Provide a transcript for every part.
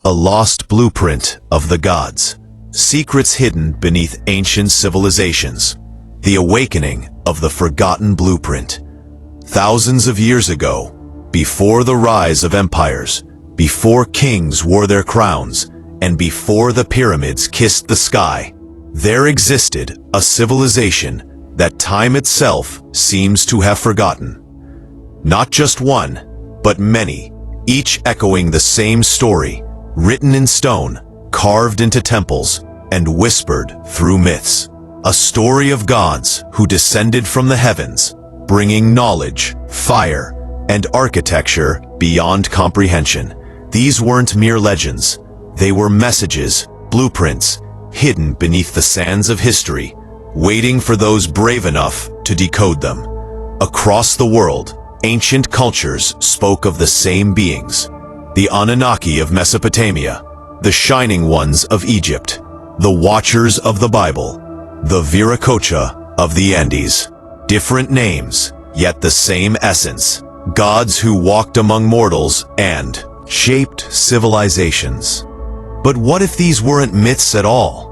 a lost blueprint of the gods. Secrets hidden beneath ancient civilizations. The awakening of the forgotten blueprint. Thousands of years ago, before the rise of empires, before kings wore their crowns, and before the pyramids kissed the sky, there existed a civilization that time itself seems to have forgotten. Not just one, but many, each echoing the same story, written in stone, carved into temples, and whispered through myths. A story of gods who descended from the heavens, bringing knowledge, fire, and architecture beyond comprehension. These weren't mere legends. They were messages, blueprints, hidden beneath the sands of history, waiting for those brave enough to decode them. Across the world, ancient cultures spoke of the same beings. The Anunnaki of Mesopotamia, the Shining Ones of Egypt, the Watchers of the Bible, the Viracocha of the Andes. Different names, yet the same essence. Gods who walked among mortals and shaped civilizations. But what if these weren't myths at all?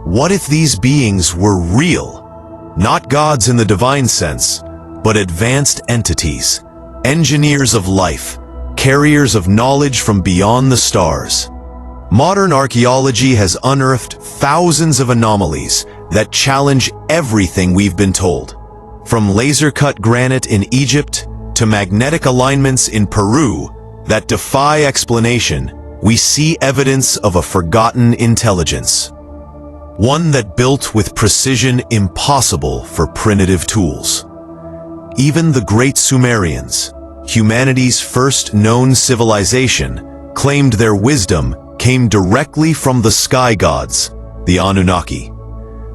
What if these beings were real? Not gods in the divine sense, but advanced entities, engineers of life, carriers of knowledge from beyond the stars. Modern archaeology has unearthed thousands of anomalies that challenge everything we've been told. From laser-cut granite in Egypt to magnetic alignments in Peru that defy explanation, we see evidence of a forgotten intelligence. One that built with precision impossible for primitive tools. Even the great Sumerians, humanity's first known civilization, claimed their wisdom came directly from the sky gods, the Anunnaki.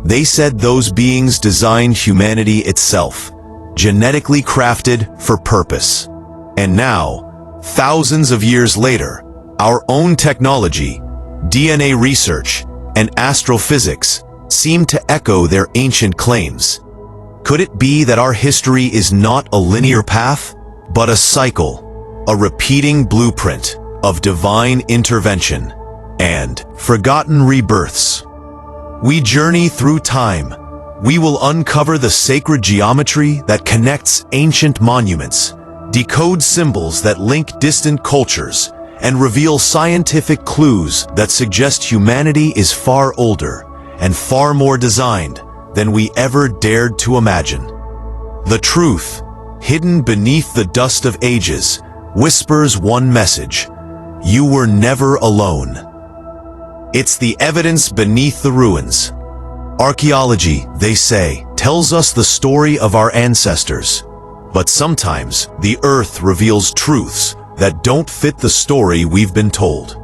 They said those beings designed humanity itself, genetically crafted for purpose. And now, thousands of years later, our own technology, DNA research, and astrophysics seem to echo their ancient claims. Could it be that our history is not a linear path, but a cycle, a repeating blueprint of divine intervention and forgotten rebirths? We journey through time. We will uncover the sacred geometry that connects ancient monuments, decode symbols that link distant cultures, and reveal scientific clues that suggest humanity is far older and far more designed than we ever dared to imagine. The truth, hidden beneath the dust of ages, whispers one message: you were never alone. It's the evidence beneath the ruins. Archaeology, they say, tells us the story of our ancestors. But sometimes the earth reveals truths that don't fit the story we've been told.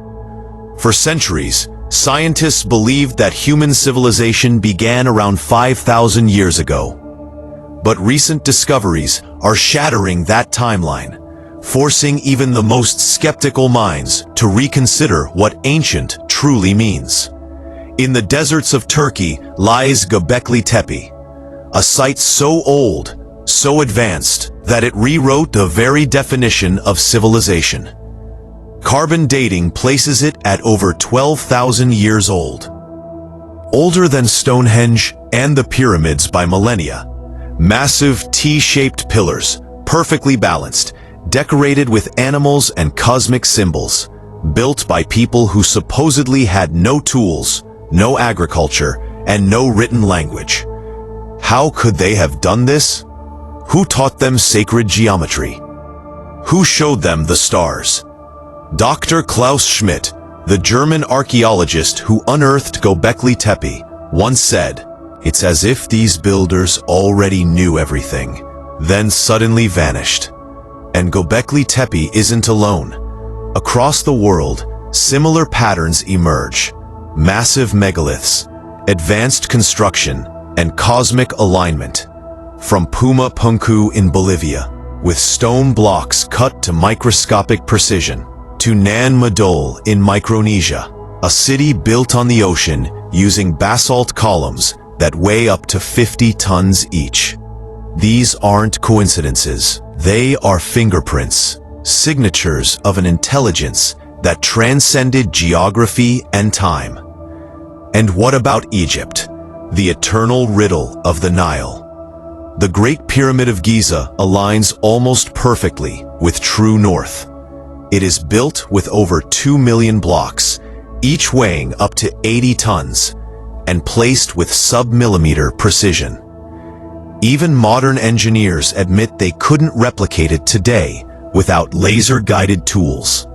For centuries, scientists believed that human civilization began around 5,000 years ago. But recent discoveries are shattering that timeline, forcing even the most skeptical minds to reconsider what ancient truly means. In the deserts of Turkey lies Göbekli Tepe, a site so old, so advanced, that it rewrote the very definition of civilization. Carbon dating places it at over 12,000 years old. Older than Stonehenge and the pyramids by millennia. Massive T-shaped pillars, perfectly balanced, decorated with animals and cosmic symbols, built by people who supposedly had no tools, no agriculture, and no written language. How could they have done this? Who taught them sacred geometry? Who showed them the stars? Dr. Klaus Schmidt, the German archaeologist who unearthed Göbekli Tepe, once said, "It's as if these builders already knew everything, then suddenly vanished." And Göbekli Tepe isn't alone. Across the world, similar patterns emerge. Massive megaliths, advanced construction, and cosmic alignment. From Puma Punku in Bolivia, with stone blocks cut to microscopic precision, to Nan Madol in Micronesia, a city built on the ocean using basalt columns that weigh up to 50 tons each. These aren't coincidences. They are fingerprints, signatures of an intelligence that transcended geography and time. And what about Egypt, the eternal riddle of the Nile? The Great Pyramid of Giza aligns almost perfectly with true north. It is built with over 2 million blocks, each weighing up to 80 tons, and placed with sub-millimeter precision. Even modern engineers admit they couldn't replicate it today without laser-guided tools.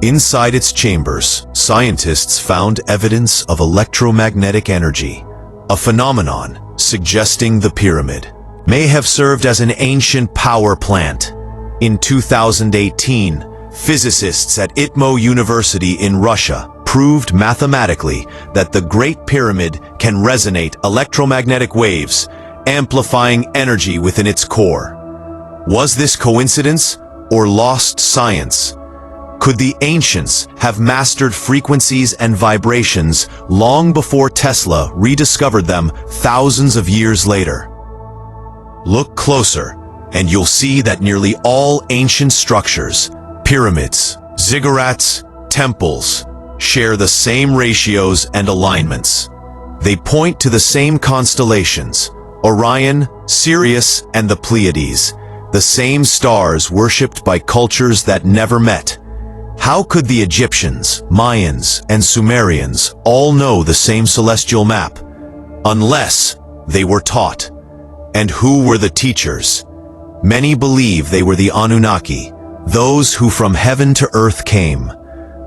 Inside its chambers, scientists found evidence of electromagnetic energy, a phenomenon suggesting the pyramid may have served as an ancient power plant. In 2018, physicists at ITMO University in Russia proved mathematically that the Great Pyramid can resonate electromagnetic waves, amplifying energy within its core. Was this coincidence or lost science? Could the ancients have mastered frequencies and vibrations long before Tesla rediscovered them thousands of years later? Look closer, and you'll see that nearly all ancient structures, pyramids, ziggurats, temples, share the same ratios and alignments. They point to the same constellations, Orion, Sirius, and the Pleiades, the same stars worshipped by cultures that never met. How could the Egyptians, Mayans, and Sumerians all know the same celestial map? Unless they were taught. And who were the teachers? Many believe they were the Anunnaki, those who from heaven to earth came.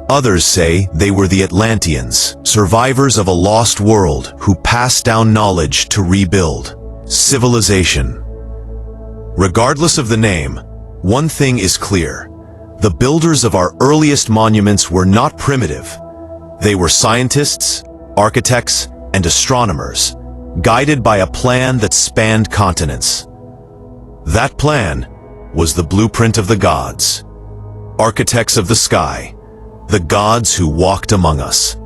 Others say they were the Atlanteans, survivors of a lost world who passed down knowledge to rebuild civilization. Regardless of the name, one thing is clear. The builders of our earliest monuments were not primitive. They were scientists, architects, and astronomers, guided by a plan that spanned continents. That plan was the blueprint of the gods, architects of the sky, the gods who walked among us.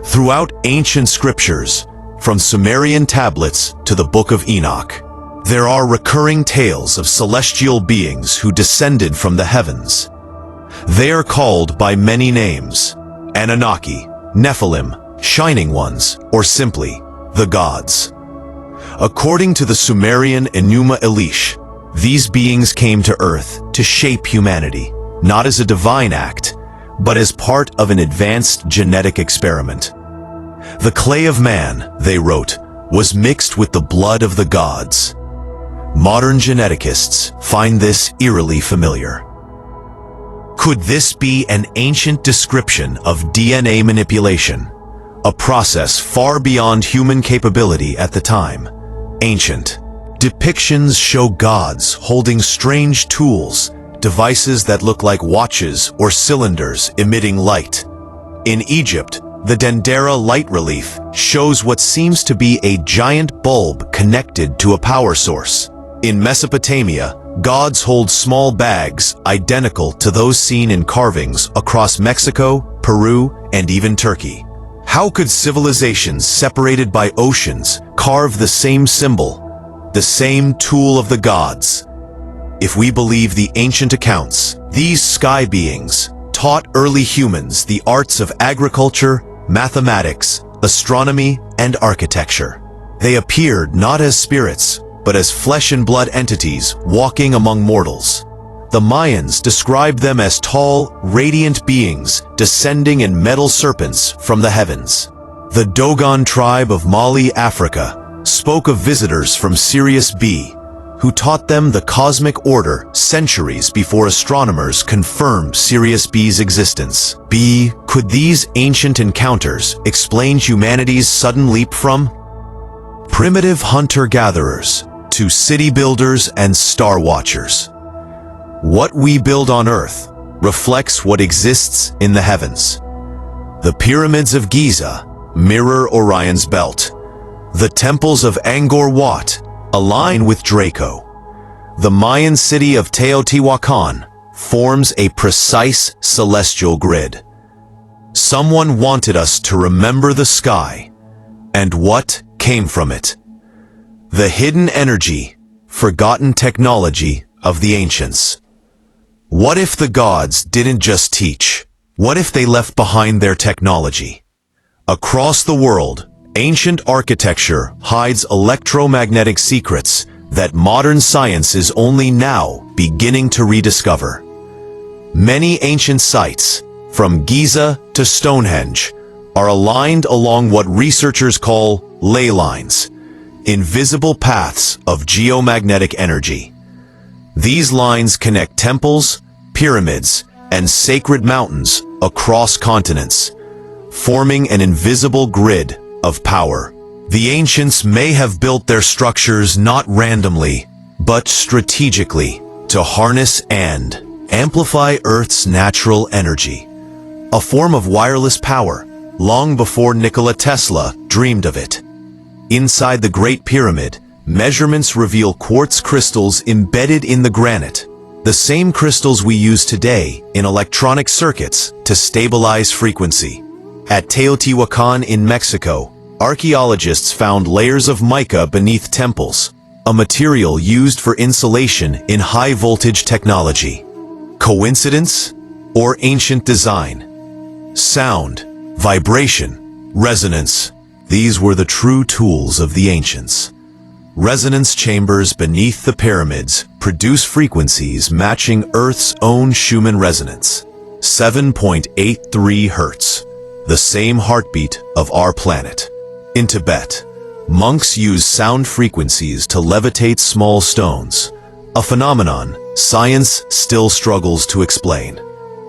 Throughout ancient scriptures, from Sumerian tablets to the Book of Enoch, there are recurring tales of celestial beings who descended from the heavens. They are called by many names: Anunnaki, Nephilim, Shining Ones, or simply the gods. According to the Sumerian Enuma Elish, these beings came to Earth to shape humanity, not as a divine act, but as part of an advanced genetic experiment. The clay of man, they wrote, was mixed with the blood of the gods. Modern geneticists find this eerily familiar. Could this be an ancient description of DNA manipulation? A process far beyond human capability at the time. Ancient depictions show gods holding strange tools, devices that look like watches or cylinders emitting light. In Egypt, the Dendera light relief shows what seems to be a giant bulb connected to a power source. In Mesopotamia, gods hold small bags identical to those seen in carvings across Mexico, Peru, and even Turkey. How could civilizations separated by oceans carve the same symbol, the same tool of the gods? If we believe the ancient accounts, these sky beings taught early humans the arts of agriculture, mathematics, astronomy, and architecture. They appeared not as spirits, but as flesh and blood entities walking among mortals. The Mayans described them as tall, radiant beings descending in metal serpents from the heavens. The Dogon tribe of Mali, Africa, spoke of visitors from Sirius B, who taught them the cosmic order centuries before astronomers confirmed Sirius B's existence. Could these ancient encounters explain humanity's sudden leap from primitive hunter-gatherers to city builders and star watchers? What we build on Earth reflects what exists in the heavens. The pyramids of Giza mirror Orion's belt. The temples of Angkor Wat align with Draco. The Mayan city of Teotihuacan forms a precise celestial grid. Someone wanted us to remember the sky and what came from it. The hidden energy, forgotten technology of the ancients. What if the gods didn't just teach, What if they left behind their technology? Across the world, ancient architecture hides electromagnetic secrets that modern science is only now beginning to rediscover. Many ancient sites, from Giza to Stonehenge, are aligned along what researchers call ley lines, invisible paths of geomagnetic energy. These lines connect temples, pyramids, and sacred mountains across continents, forming an invisible grid of power. The ancients may have built their structures not randomly, but strategically, to harness and amplify Earth's natural energy, a form of wireless power, long before Nikola Tesla dreamed of it. Inside the Great Pyramid, measurements reveal quartz crystals embedded in the granite, the same crystals we use today in electronic circuits to stabilize frequency. At Teotihuacan in Mexico, archaeologists found layers of mica beneath temples, a material used for insulation in high-voltage technology. Coincidence or ancient design? Sound, vibration, resonance. These were the true tools of the ancients. Resonance chambers beneath the pyramids produce frequencies matching Earth's own Schumann resonance, 7.83 Hertz, the same heartbeat of our planet. In Tibet, monks use sound frequencies to levitate small stones, a phenomenon science still struggles to explain.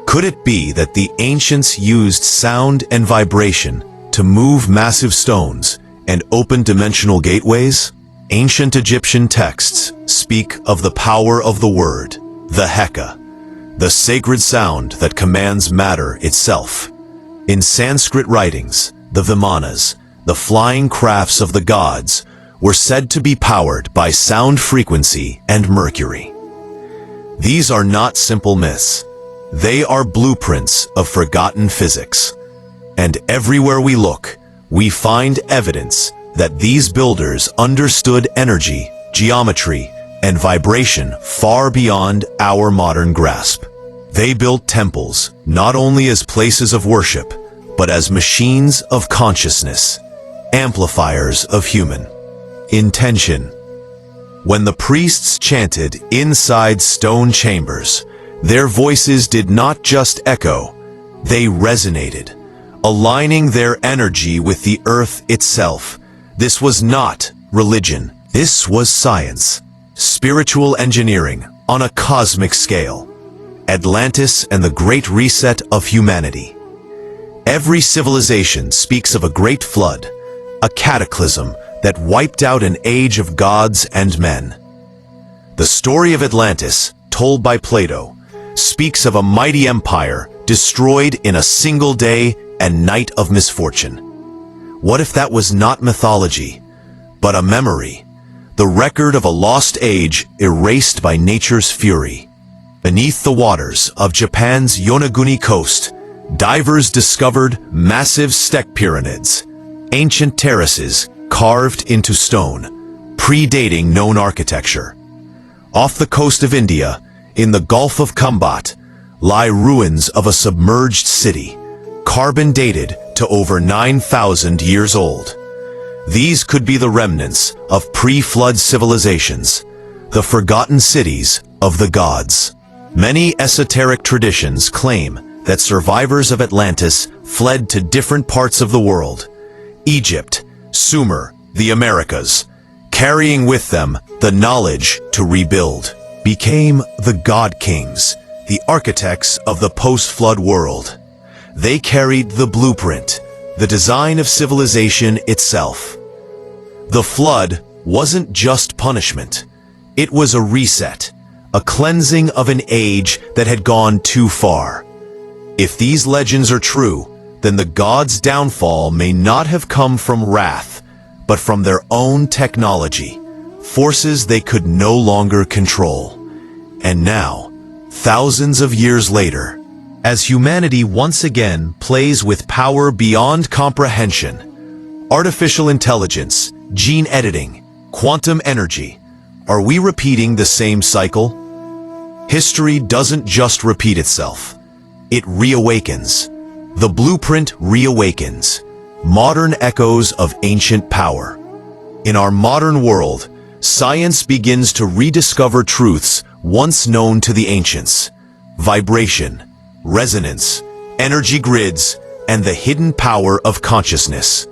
Could it be that the ancients used sound and vibration to move massive stones and open dimensional gateways? Ancient Egyptian texts speak of the power of the word, the Heka, the sacred sound that commands matter itself. In Sanskrit writings, the Vimanas, the flying crafts of the gods, were said to be powered by sound frequency and mercury. These are not simple myths. They are blueprints of forgotten physics. And everywhere we look, we find evidence that these builders understood energy, geometry, and vibration far beyond our modern grasp. They built temples not only as places of worship, but as machines of consciousness, amplifiers of human intention. When the priests chanted inside stone chambers, their voices did not just echo, they resonated, aligning their energy with the earth itself. This was not religion. This was science, spiritual engineering on a cosmic scale. Atlantis and the Great Reset of humanity. Every civilization speaks of a great flood, a cataclysm that wiped out an age of gods and men. The story of Atlantis, told by Plato, speaks of a mighty empire destroyed in a single day and night of misfortune. What if that was not mythology, but a memory, the record of a lost age erased by nature's fury? Beneath the waters of Japan's Yonaguni coast, divers discovered massive step pyramids, ancient terraces carved into stone, predating known architecture. Off the coast of India, in the Gulf of Khumbat, lie ruins of a submerged city, carbon dated to over 9,000 years old. These could be the remnants of pre-flood civilizations, the forgotten cities of the gods. Many esoteric traditions claim that survivors of Atlantis fled to different parts of the world, Egypt, Sumer, the Americas, carrying with them the knowledge to rebuild, became the God Kings, the architects of the post-flood world. They carried the blueprint, the design of civilization itself. The flood wasn't just punishment. It was a reset, a cleansing of an age that had gone too far. If these legends are true, then the gods' downfall may not have come from wrath, but from their own technology, forces they could no longer control. And now, thousands of years later, as humanity once again plays with power beyond comprehension, artificial intelligence, gene editing, quantum energy, are we repeating the same cycle? History doesn't just repeat itself. it reawakens. The blueprint reawakens. Modern echoes of ancient power. In our modern world, science begins to rediscover truths once known to the ancients. Vibration, resonance, energy grids, and the hidden power of consciousness.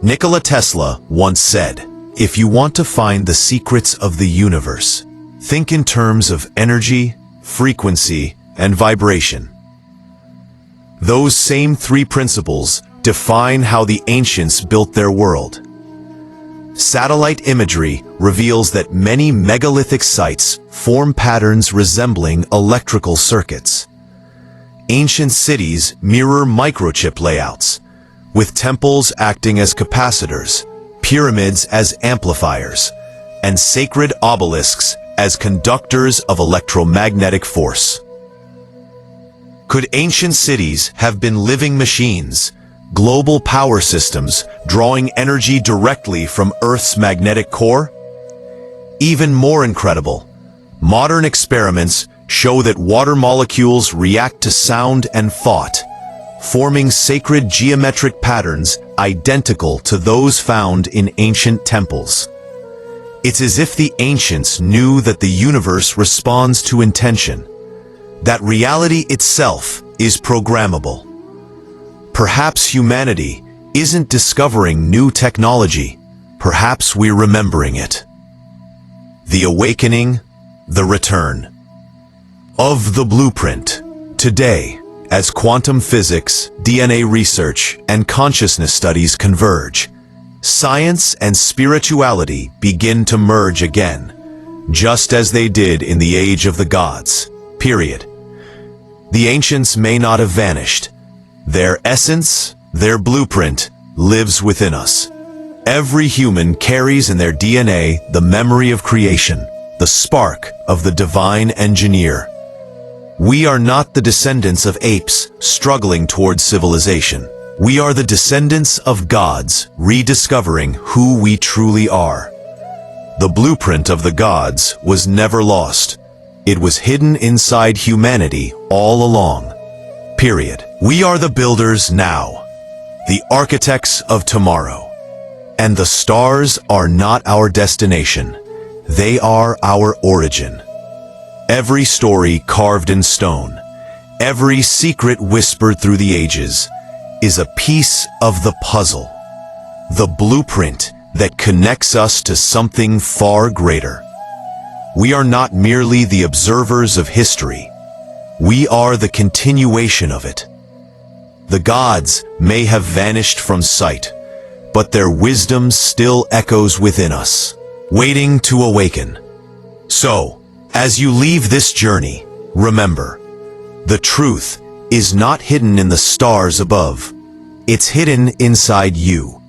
Nikola Tesla once said, "If you want to find the secrets of the universe, think in terms of energy, frequency, and vibration." Those same three principles define how the ancients built their world. Satellite imagery reveals that many megalithic sites form patterns resembling electrical circuits. Ancient cities mirror microchip layouts, with temples acting as capacitors, pyramids as amplifiers, and sacred obelisks as conductors of electromagnetic force. Could ancient cities have been living machines, global power systems drawing energy directly from Earth's magnetic core? Even more incredible, modern experiments show that water molecules react to sound and thought, forming sacred geometric patterns identical to those found in ancient temples. It's as if the ancients knew that the universe responds to intention, that reality itself is programmable. Perhaps humanity isn't discovering new technology, perhaps we're remembering it. The awakening, the return. Of the blueprint. Today, as quantum physics, DNA research, and consciousness studies converge, science and spirituality begin to merge again, just as they did in the age of the gods. Period. The ancients may not have vanished. Their essence, their blueprint, lives within us. Every human carries in their DNA the memory of creation, the spark of the divine engineer. We are not the descendants of apes struggling towards civilization. We are the descendants of gods rediscovering who we truly are. The blueprint of the gods was never lost. It was hidden inside humanity all along. Period. We are the builders now, the architects of tomorrow. And the stars are not our destination. They are our origin. Every story carved in stone, every secret whispered through the ages, is a piece of the puzzle, the blueprint that connects us to something far greater. We are not merely the observers of history. We are the continuation of it. The gods may have vanished from sight, but their wisdom still echoes within us, waiting to awaken. So, as you leave this journey, remember, the truth is not hidden in the stars above. It's hidden inside you.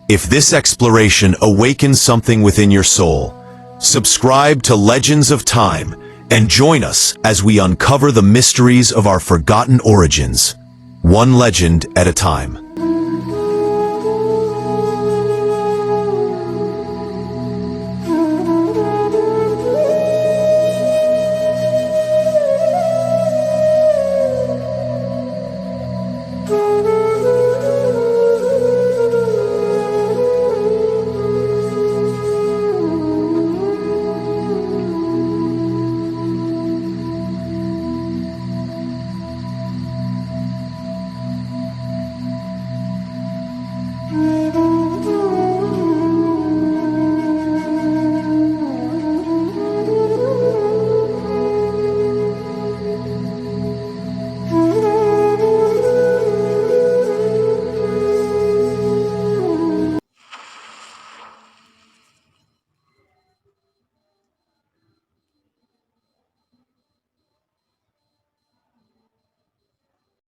If this exploration awakens something within your soul, subscribe to Legends of Time and join us as we uncover the mysteries of our forgotten origins, one legend at a time.